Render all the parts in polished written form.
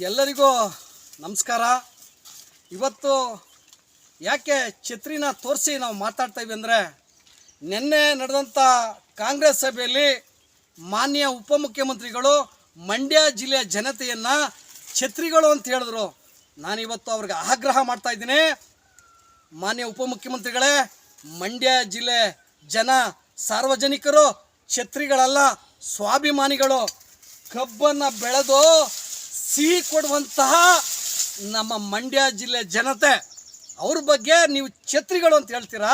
ಎಲ್ಲರಿಗೂ ನಮಸ್ಕಾರ. ಇವತ್ತು ಯಾಕೆ ಛತ್ರಿನ ತೋರಿಸಿ ನಾವು ಮಾತಾಡ್ತಾ ಇದ್ದೀವಿ ಅಂದರೆ, ನಿನ್ನೆ ನಡೆದಂಥ ಕಾಂಗ್ರೆಸ್ ಸಭೆಯಲ್ಲಿ ಮಾನ್ಯ ಉಪಮುಖ್ಯಮಂತ್ರಿಗಳು ಮಂಡ್ಯ ಜಿಲ್ಲೆಯ ಜನತೆಯನ್ನು ಛತ್ರಿಗಳು ಅಂತ ಹೇಳಿದ್ರು. ನಾನಿವತ್ತು ಅವ್ರಿಗೆ ಆಗ್ರಹ ಮಾಡ್ತಾ ಇದ್ದೀನಿ. ಮಾನ್ಯ ಉಪಮುಖ್ಯಮಂತ್ರಿಗಳೇ, ಮಂಡ್ಯ ಜಿಲ್ಲೆ ಜನ ಸಾರ್ವಜನಿಕರು ಛತ್ರಿಗಳಲ್ಲ, ಸ್ವಾಭಿಮಾನಿಗಳು. ಕಬ್ಬನ್ನು ಬೆಳೆದು ಸಿಹಿ ಕೊಡುವಂತಹ ನಮ್ಮ ಮಂಡ್ಯ ಜಿಲ್ಲೆ ಜನತೆ, ಅವ್ರ ಬಗ್ಗೆ ನೀವು ಛತ್ರಿಗಳು ಅಂತ ಹೇಳ್ತೀರಾ?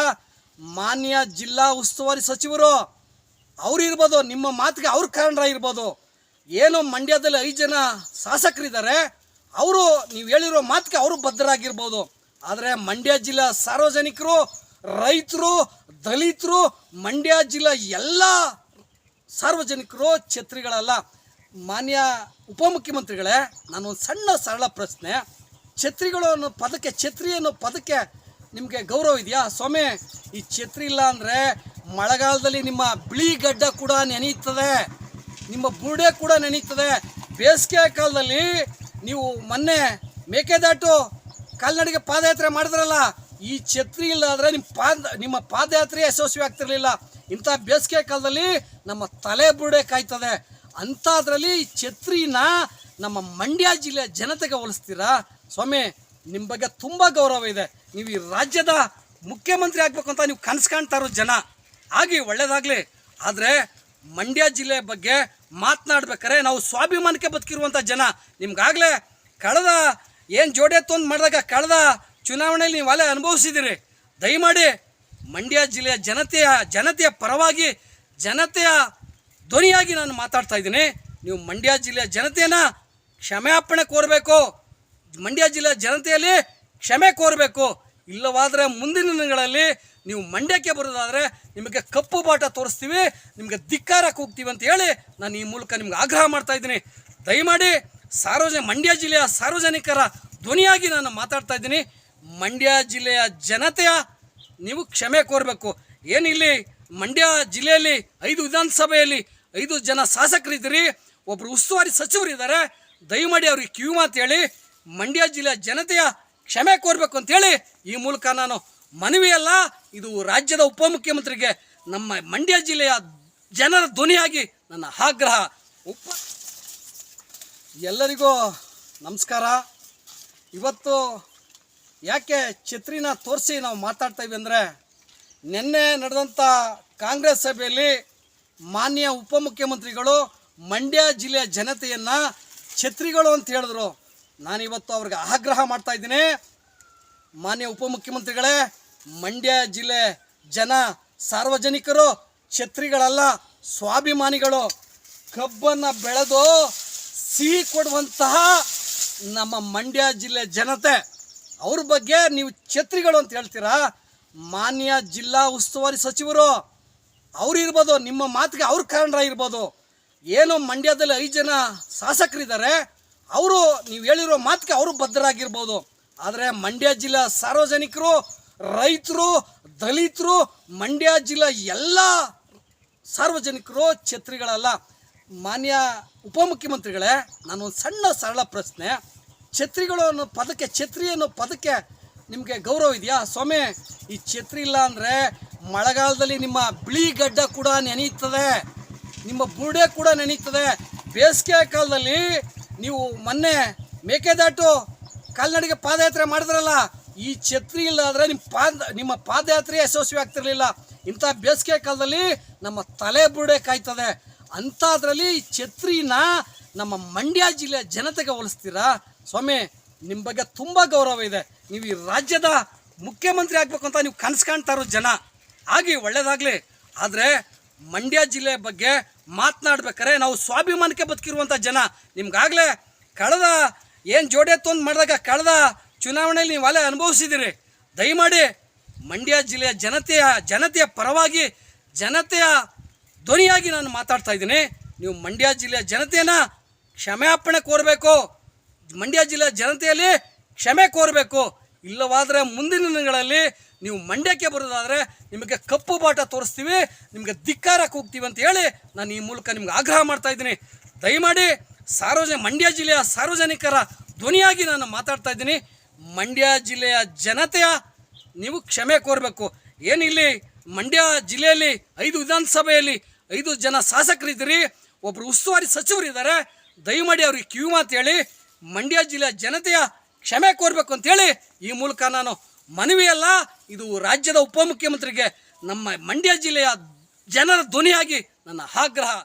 ಮಾನ್ಯ ಜಿಲ್ಲಾ ಉಸ್ತುವಾರಿ ಸಚಿವರು ಅವ್ರು ಇರ್ಬೋದು, ನಿಮ್ಮ ಮಾತಿಗೆ ಅವ್ರ ಕಾರಣ ಇರ್ಬೋದು. ಏನು ಮಂಡ್ಯದಲ್ಲಿ 5 ಜನ ಶಾಸಕರಿದ್ದಾರೆ, ಅವರು ನೀವು ಹೇಳಿರೋ ಮಾತಿಗೆ ಅವರು ಬದ್ಧರಾಗಿರ್ಬೋದು. ಆದರೆ ಮಂಡ್ಯ ಜಿಲ್ಲಾ ಸಾರ್ವಜನಿಕರು, ರೈತರು, ದಲಿತರು, ಮಂಡ್ಯ ಜಿಲ್ಲಾ ಎಲ್ಲ ಸಾರ್ವಜನಿಕರು ಛತ್ರಿಗಳಲ್ಲ. ಮಾನ್ಯ ಉಪಮುಖ್ಯಮಂತ್ರಿಗಳೇ, ನಾನೊಂದು ಸಣ್ಣ ಸರಳ ಪ್ರಶ್ನೆ. ಛತ್ರಿಗಳು ಅನ್ನೋ ಪದಕ್ಕೆ, ಛತ್ರಿ ಅನ್ನೋ ಪದಕ್ಕೆ ನಿಮಗೆ ಗೌರವ ಇದೆಯಾ? ಸ್ವಾಮಿ, ಈ ಛತ್ರಿ ಇಲ್ಲ ಅಂದರೆ ಮಳೆಗಾಲದಲ್ಲಿ ನಿಮ್ಮ ಬಿಳಿ ಗಡ್ಡ ಕೂಡ ನೆನೆಯುತ್ತದೆ, ನಿಮ್ಮ ಬುರುಡೆ ಕೂಡ ನೆನೆಯುತ್ತದೆ. ಬೇಸಿಗೆ ಕಾಲದಲ್ಲಿ ನೀವು ಮೊನ್ನೆ ಮೇಕೆದಾಟು ಕಾಲ್ನಡಿಗೆ ಪಾದಯಾತ್ರೆ ಮಾಡಿದ್ರಲ್ಲ, ಈ ಛತ್ರಿ ಇಲ್ಲ ಅಂದರೆ ನಿಮ್ಮ ಪಾದಯಾತ್ರೆ ಯಶಸ್ವಿ ಆಗ್ತಿರಲಿಲ್ಲ. ಇಂಥ ಬೇಸಿಗೆ ಕಾಲದಲ್ಲಿ ನಮ್ಮ ತಲೆ ಬುರುಡೆ ಕಾಯ್ತದೆ. ಅಂಥದ್ರಲ್ಲಿ ಈ ಛತ್ರಿನ ನಮ್ಮ ಮಂಡ್ಯ ಜಿಲ್ಲೆಯ ಜನತೆಗೆ ಹೋಲಿಸ್ತೀರಾ? ಸ್ವಾಮಿ, ನಿಮ್ಮ ಬಗ್ಗೆ ತುಂಬ ಗೌರವ ಇದೆ. ನೀವು ಈ ರಾಜ್ಯದ ಮುಖ್ಯಮಂತ್ರಿ ಆಗಬೇಕು ಅಂತ ನೀವು ಕನಸು ಕಾಣ್ತಾ ಇರೋ ಜನ ಆಗಿ ಒಳ್ಳೆಯದಾಗಲಿ. ಆದರೆ ಮಂಡ್ಯ ಜಿಲ್ಲೆಯ ಬಗ್ಗೆ ಮಾತನಾಡ್ಬೇಕಾರೆ ನಾವು ಸ್ವಾಭಿಮಾನಕ್ಕೆ ಬದುಕಿರುವಂಥ ಜನ. ನಿಮ್ಗಾಗಲೇ ಕಳೆದ ಏನು ಜೋಡೆತ್ತೊಂದು ಮಾಡಿದಾಗ ಕಳೆದ ಚುನಾವಣೆಯಲ್ಲಿ ನೀವು ಅಲೆ ಅನುಭವಿಸಿದ್ದೀರಿ. ದಯಮಾಡಿ ಮಂಡ್ಯ ಜಿಲ್ಲೆಯ ಜನತೆಯ ಪರವಾಗಿ, ಜನತೆಯ ಧ್ವನಿಯಾಗಿ ನಾನು ಮಾತಾಡ್ತಾ ಇದ್ದೀನಿ. ನೀವು ಮಂಡ್ಯ ಜಿಲ್ಲೆಯ ಜನತೆಯನ್ನು ಕ್ಷಮಾಪಣೆ ಕೋರಬೇಕು. ಮಂಡ್ಯ ಜಿಲ್ಲೆಯ ಜನತೆಯಲ್ಲಿ ಕ್ಷಮೆ ಕೋರಬೇಕು. ಇಲ್ಲವಾದರೆ ಮುಂದಿನ ದಿನಗಳಲ್ಲಿ ನೀವು ಮಂಡ್ಯಕ್ಕೆ ಬರೋದಾದರೆ ನಿಮಗೆ ಕಪ್ಪು ಬಾಟ ತೋರಿಸ್ತೀವಿ, ನಿಮಗೆ ಧಿಕ್ಕಾರ ಕೂಗ್ತೀವಿ ಅಂತ ಹೇಳಿ ನಾನು ಈ ಮೂಲಕ ನಿಮ್ಗೆ ಆಗ್ರಹ ಮಾಡ್ತಾ ಇದ್ದೀನಿ. ದಯಮಾಡಿ ಮಂಡ್ಯ ಜಿಲ್ಲೆಯ ಸಾರ್ವಜನಿಕರ ಧ್ವನಿಯಾಗಿ ನಾನು ಮಾತಾಡ್ತಾ ಇದ್ದೀನಿ. ಮಂಡ್ಯ ಜಿಲ್ಲೆಯ ಜನತೆಯ ನೀವು ಕ್ಷಮೆ ಕೋರಬೇಕು. ಏನಿಲ್ಲಿ ಮಂಡ್ಯ ಜಿಲ್ಲೆಯಲ್ಲಿ 5 ವಿಧಾನಸಭೆಯಲ್ಲಿ 5 ಜನ ಶಾಸಕರಿದ್ದೀರಿ, ಒಬ್ಬರು ಉಸ್ತುವಾರಿ ಸಚಿವರಿದ್ದಾರೆ. ದಯಮಾಡಿ ಅವ್ರಿಗೆ ಕಿವಿ ಮಾತು ಹೇಳಿ ಮಂಡ್ಯ ಜಿಲ್ಲೆಯ ಜನತೆಯ ಕ್ಷಮೆ ಕೋರಬೇಕು ಅಂತೇಳಿ ಈ ಮೂಲಕ ನಾನು ಮನವಿಯಲ್ಲ, ಇದು ರಾಜ್ಯದ ಉಪಮುಖ್ಯಮಂತ್ರಿಗೆ ನಮ್ಮ ಮಂಡ್ಯ ಜಿಲ್ಲೆಯ ಜನರ ಧ್ವನಿಯಾಗಿ ನನ್ನ ಆಗ್ರಹ. ಎಲ್ಲರಿಗೂ ನಮಸ್ಕಾರ. ಇವತ್ತು ಯಾಕೆ ಛತ್ರಿನ ತೋರಿಸಿ ನಾವು ಮಾತಾಡ್ತಾ ಇದ್ದೀವಿ ಅಂದರೆ, ನಿನ್ನೆ ನಡೆದಂಥ ಕಾಂಗ್ರೆಸ್ ಸಭೆಯಲ್ಲಿ ಮಾನ್ಯ ಉಪಮುಖ್ಯಮಂತ್ರಿಗಳು ಮಂಡ್ಯ ಜಿಲ್ಲೆಯ ಜನತೆಯನ್ನು ಛತ್ರಿಗಳು ಅಂತ ಹೇಳಿದ್ರು. ನಾನಿವತ್ತು ಅವ್ರಿಗೆ ಆಗ್ರಹ ಮಾಡ್ತಾ ಇದ್ದೀನಿ. ಮಾನ್ಯ ಉಪಮುಖ್ಯಮಂತ್ರಿಗಳೇ, ಮಂಡ್ಯ ಜಿಲ್ಲೆ ಜನ ಸಾರ್ವಜನಿಕರು ಛತ್ರಿಗಳಲ್ಲ, ಸ್ವಾಭಿಮಾನಿಗಳು. ಕಬ್ಬನ್ನು ಬೆಳೆದು ಸಿಹಿ ಕೊಡುವಂತಹ ನಮ್ಮ ಮಂಡ್ಯ ಜಿಲ್ಲೆ ಜನತೆ, ಅವ್ರ ಬಗ್ಗೆ ನೀವು ಛತ್ರಿಗಳು ಅಂತ ಹೇಳ್ತೀರಾ? ಮಾನ್ಯ ಜಿಲ್ಲಾ ಉಸ್ತುವಾರಿ ಸಚಿವರು ಅವ್ರು ಇರ್ಬೋದು, ನಿಮ್ಮ ಮಾತಿಗೆ ಅವ್ರ ಕಾರಣ ಇರ್ಬೋದು. ಏನು ಮಂಡ್ಯದಲ್ಲಿ 5 ಜನ ಶಾಸಕರಿದ್ದಾರೆ, ಅವರು ನೀವು ಹೇಳಿರೋ ಮಾತಿಗೆ ಅವರು ಬದ್ಧರಾಗಿರ್ಬೋದು. ಆದರೆ ಮಂಡ್ಯ ಜಿಲ್ಲಾ ಸಾರ್ವಜನಿಕರು, ರೈತರು, ದಲಿತರು, ಮಂಡ್ಯ ಜಿಲ್ಲಾ ಎಲ್ಲ ಸಾರ್ವಜನಿಕರು ಛತ್ರಿಗಳಲ್ಲ. ಮಾನ್ಯ ಉಪಮುಖ್ಯಮಂತ್ರಿಗಳೇ, ನಾನೊಂದು ಸಣ್ಣ ಸರಳ ಪ್ರಶ್ನೆ. ಛತ್ರಿಗಳು ಅನ್ನೋ ಪದಕ್ಕೆ, ಛತ್ರಿ ಅನ್ನೋ ಪದಕ್ಕೆ ನಿಮಗೆ ಗೌರವ ಇದೆಯಾ? ಸ್ವಾಮಿ, ಈ ಛತ್ರಿ ಇಲ್ಲ ಅಂದರೆ ಮಳೆಗಾಲದಲ್ಲಿ ನಿಮ್ಮ ಬಿಳಿ ಗಡ್ಡ ಕೂಡ ನೆನೆಯುತ್ತದೆ, ನಿಮ್ಮ ಬುರುಡೆ ಕೂಡ ನೆನೆಯುತ್ತದೆ. ಬೇಸಿಗೆ ಕಾಲದಲ್ಲಿ ನೀವು ಮೊನ್ನೆ ಮೇಕೆದಾಟು ಕಾಲ್ನಡಿಗೆ ಪಾದಯಾತ್ರೆ ಮಾಡಿದ್ರಲ್ಲ, ಈ ಛತ್ರಿ ಇಲ್ಲ ಅಂದರೆ ನಿಮ್ಮ ಪಾದಯಾತ್ರೆ ಯಶಸ್ವಿ ಆಗ್ತಿರಲಿಲ್ಲ. ಇಂಥ ಬೇಸಿಗೆ ಕಾಲದಲ್ಲಿ ನಮ್ಮ ತಲೆ ಬುರುಡೆ ಕಾಯ್ತದೆ. ಅಂಥದ್ರಲ್ಲಿ ಈ ಛತ್ರಿನ ನಮ್ಮ ಮಂಡ್ಯ ಜಿಲ್ಲೆಯ ಜನತೆಗೆ ಹೋಲಿಸ್ತೀರಾ? ಸ್ವಾಮಿ, ನಿಮ್ಮ ಬಗ್ಗೆ ತುಂಬ ಗೌರವ ಇದೆ. ನೀವು ಈ ರಾಜ್ಯದ ಮುಖ್ಯಮಂತ್ರಿ ಆಗಬೇಕು ಅಂತ ನೀವು ಕನಸು ಕಾಣ್ತಾ ಇರೋ ಜನ ಆಗಿ ಒಳ್ಳೆಯದಾಗಲಿ. ಆದರೆ ಮಂಡ್ಯ ಜಿಲ್ಲೆಯ ಬಗ್ಗೆ ಮಾತನಾಡ್ಬೇಕಾರೆ ನಾವು ಸ್ವಾಭಿಮಾನಕ್ಕೆ ಬದುಕಿರುವಂಥ ಜನ. ನಿಮ್ಗಾಗಲೇ ಕಳೆದ ಏನು ಜೋಡೆತ್ತೊಂದು ಮಾಡಿದಾಗ ಕಳೆದ ಚುನಾವಣೆಯಲ್ಲಿ ನೀವು ಅಲೆ ಅನುಭವಿಸಿದ್ದೀರಿ. ದಯಮಾಡಿ ಮಂಡ್ಯ ಜಿಲ್ಲೆಯ ಜನತೆಯ ಪರವಾಗಿ, ಜನತೆಯ ಧ್ವನಿಯಾಗಿ ನಾನು ಮಾತಾಡ್ತಾ ಇದ್ದೀನಿ. ನೀವು ಮಂಡ್ಯ ಜಿಲ್ಲೆಯ ಜನತೆಯನ್ನು ಕ್ಷಮಾಪಣೆ ಕೋರಬೇಕು. ಮಂಡ್ಯ ಜಿಲ್ಲೆಯ ಜನತೆಯಲ್ಲಿ ಕ್ಷಮೆ ಕೋರಬೇಕು. ಇಲ್ಲವಾದರೆ ಮುಂದಿನ ದಿನಗಳಲ್ಲಿ ನೀವು ಮಂಡ್ಯಕ್ಕೆ ಬರೋದಾದರೆ ನಿಮಗೆ ಕಪ್ಪು ಬಾಟ ತೋರಿಸ್ತೀವಿ, ನಿಮಗೆ ಧಿಕ್ಕಾರ ಕೂಗ್ತೀವಿ ಅಂತ ಹೇಳಿ ನಾನು ಈ ಮೂಲಕ ನಿಮ್ಗೆ ಆಗ್ರಹ ಮಾಡ್ತಾ ಇದ್ದೀನಿ. ದಯಮಾಡಿ ಮಂಡ್ಯ ಜಿಲ್ಲೆಯ ಸಾರ್ವಜನಿಕರ ಧ್ವನಿಯಾಗಿ ನಾನು ಮಾತಾಡ್ತಾ ಇದ್ದೀನಿ. ಮಂಡ್ಯ ಜಿಲ್ಲೆಯ ಜನತೆಯ ನೀವು ಕ್ಷಮೆ ಕೋರಬೇಕು. ಏನಿಲ್ಲಿ ಮಂಡ್ಯ ಜಿಲ್ಲೆಯಲ್ಲಿ 5 ವಿಧಾನಸಭೆಯಲ್ಲಿ 5 ಜನ ಶಾಸಕರಿದ್ದೀರಿ, ಒಬ್ಬರು ಉಸ್ತುವಾರಿ ಸಚಿವರಿದ್ದಾರೆ. ದಯಮಾಡಿ ಅವ್ರಿಗೆ ಕಿವಿ ಮಾತು ಹೇಳಿ ಮಂಡ್ಯ ಜಿಲ್ಲೆಯ ಜನತೆಯ ಕ್ಷಮೆ ಕೋರಬೇಕು ಅಂತೇಳಿ ಈ ಮೂಲಕ ನಾನು ಮನವಿಯಲ್ಲ, ಇದು ರಾಜ್ಯದ ಉಪಮುಖ್ಯಮಂತ್ರಿಗೆ ನಮ್ಮ ಮಂಡ್ಯ ಜಿಲ್ಲೆಯ ಜನರ ಧ್ವನಿಯಾಗಿ ನನ್ನ ಆಗ್ರಹ.